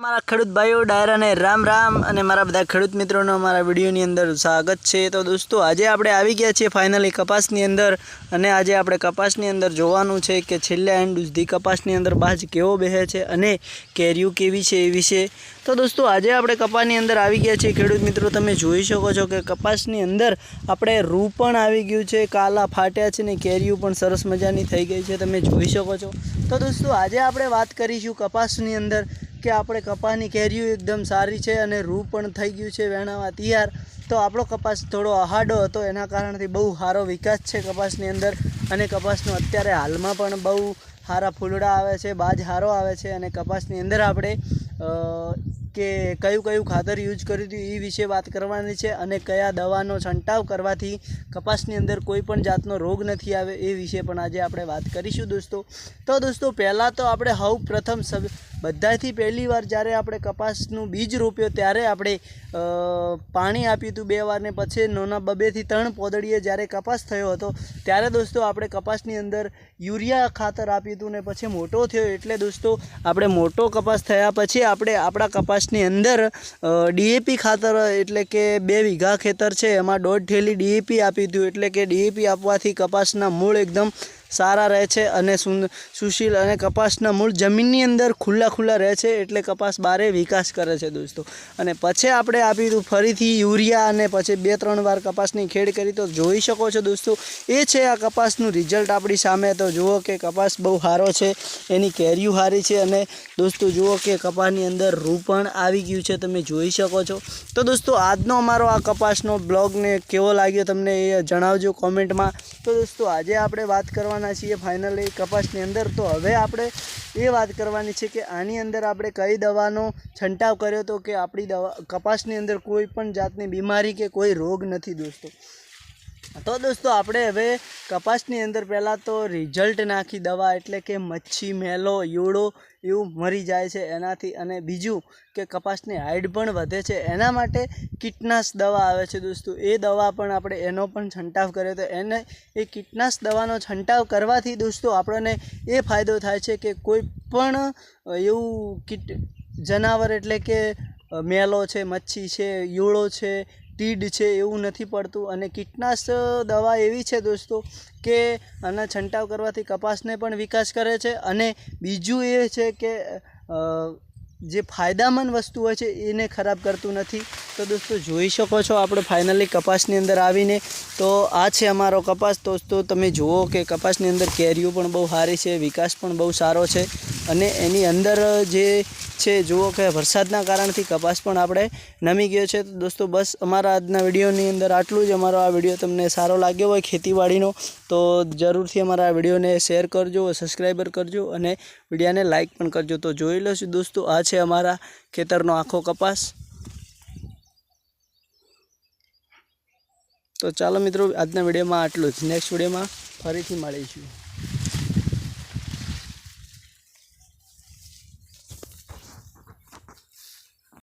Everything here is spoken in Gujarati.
મારા ખેડૂત ભાઈઓ ડાયરાને રામ રામ અને મારા બધા ખેડૂત મિત્રોનો મારા વિડીયોની અંદર સ્વાગત છે। તો દોસ્તો આજે આપણે આવી ગયા છીએ ફાઇનલી કપાસની અંદર અને આજે આપણે કપાસની અંદર જોવાનું છે કે છેલ્લા એન્ડ સુધી કપાસની અંદર બાજ કેવો બેહે છે અને કેરીઓ કેવી છે એ વિશે। તો દોસ્તો આજે આપણે કપાસની અંદર આવી ગયા છીએ ખેડૂત મિત્રો, તમે જોઈ શકો છો કે કપાસની અંદર આપણે રૂ પણ આવી ગયું છે, કાલા ફાટ્યા છે ને કેરીઓ પણ સરસ મજાની થઈ ગઈ છે, તમે જોઈ શકો છો। તો દોસ્તો આજે આપણે વાત કરીશું કપાસની અંદર કે આપણે કપાસની કેરીઓ એકદમ સારી છે અને રૂ પણ થઈ ગયું છે વેણાવા તૈયાર। તો આપણો કપાસ થોડો આહાડો હતો, એના કારણથી બહુ સારો વિકાસ છે કપાસની અંદર અને કપાસનો અત્યારે હાલમાં પણ બહુ સારા ફૂલડા આવે છે, બાજ સારો આવે છે અને કપાસની અંદર આપણે કે કયું ખાતર યુઝ કર્યું હતું એ વિશે વાત કરવાની છે અને કયા દવાનો છંટાવ કરવાથી કપાસની અંદર કોઈ પણ જાતનો રોગ નથી આવે એ વિશે પણ આજે આપણે વાત કરીશું દોસ્તો। તો દોસ્તો પહેલાં તો આપણે સૌ પ્રથમ બધાથી પહેલી વાર જ્યારે આપણે કપાસનું બીજ રોપ્યો ત્યારે આપણે પાણી આપ્યું હતું 2 વાર ને પછી નાના 2 થી 3 પોદળીએ જ્યારે કપાસ થયો હતો ત્યારે દોસ્તો આપણે કપાસની અંદર યુરિયા ખાતર આપ્યું હતું ને પછી મોટો થયો એટલે દોસ્તો આપણે મોટો કપાસ થયા પછી આપણે આપણા કપાસની અંદર ડીએપી ખાતર એટલે કે 2 વીઘા ખેતર છે એમાં 1.5 થેલી ડીએપી આપી હતું। એટલે કે ડીએપી આપવાથી કપાસના મૂળ એકદમ સારા રહે છે અને સુશીલ અને કપાસના મૂળ જમીનની અંદર ખુલ્લા રહે છે એટલે કપાસ બારે વિકાસ કરે છે દોસ્તો। અને પછી આપણે આપી હતું ફરીથી યુરિયા અને પછી 2-3 વાર કપાસની ખેડ કરી। તો જોઈ શકો છો દોસ્તો એ છે આ કપાસનું રિઝલ્ટ આપણી સામે। તો જુઓ કે કપાસ બહુ સારો છે, એની કેરીઓ સારી છે અને દોસ્તો જુઓ કે કપાસની અંદર રૂ પણ આવી ગયું છે, તમે જોઈ શકો છો। તો દોસ્તો આજનો અમારો આ કપાસનો બ્લોગને કેવો લાગ્યો તમને એ જણાવજો કોમેન્ટમાં। તો દોસ્તો આજે આપણે વાત કરવાના છીએ ફાઇનલી કપાસની અંદર। તો હવે આપણે એ વાત કરવાની છે કે આની અંદર આપણે કઈ દવાનો છંટાવ કર્યો તો કે આપણી કપાસની અંદર કોઈ પણ જાતની બીમારી કે કોઈ રોગ નથી દોસ્તો। તો દોસ્તો આપણે હવે કપાસની અંદર પહેલાં તો રિઝલ્ટ નાખી દવા એટલે કે મચ્છી મેલો યૂળો એવું મરી જાય છે એનાથી, અને બીજું કે કપાસની હાઈટ પણ વધે છે એના માટે કીટનાશક દવા આવે છે દોસ્તો, એ દવા પણ આપણે એનો પણ છંટાવ કર્યો તો એને એ કીટનાશક દવાનો છંટાવ કરવાથી દોસ્તો આપણને એ ફાયદો થાય છે કે કોઈ પણ એવું જનાવર એટલે કે મેલો છે, મચ્છી છે, યૂળો છે, તીડ છે એવું નથી પડતું। અને કીટનાશક દવા એવી છે દોસ્તો કે આના છંટાવ કરવાથી કપાસને પણ વિકાસ કરે છે અને બીજું એ છે કે જે ફાયદામંદ વસ્તુ હોય છે એને ખરાબ કરતું નથી। તો દોસ્તો જોઈ શકો છો આપણે ફાઇનલી કપાસની અંદર આવીને તો આ છે અમારો કપાસ દોસ્તો, તમે જુઓ કે કપાસની અંદર કેરીઓ પણ બહુ સારી છે, વિકાસ પણ બહુ સારો છે અને એની અંદર જે છે જુઓ કે વરસાદના કારણથી કપાસ પણ આપણે નમી ગયો છે। તો દોસ્તો બસ અમારા આજના વિડીયોની અંદર આટલું જ। અમારો આ વિડીયો તમને સારો લાગ્યો હોય ખેતીવાડીનો તો જરૂરથી અમારા આ વિડીયોને શેર કરજો, સબસ્ક્રાઈબર કરજો અને વિડીયોને લાઇક પણ કરજો। તો જોઈ લેશું દોસ્તો આ છે અમારા ખેતરનો આખો કપાસ। તો ચાલો મિત્રો આજના વિડીયોમાં આટલું જ, નેક્સ્ટ વિડીયોમાં ફરીથી મળીશું।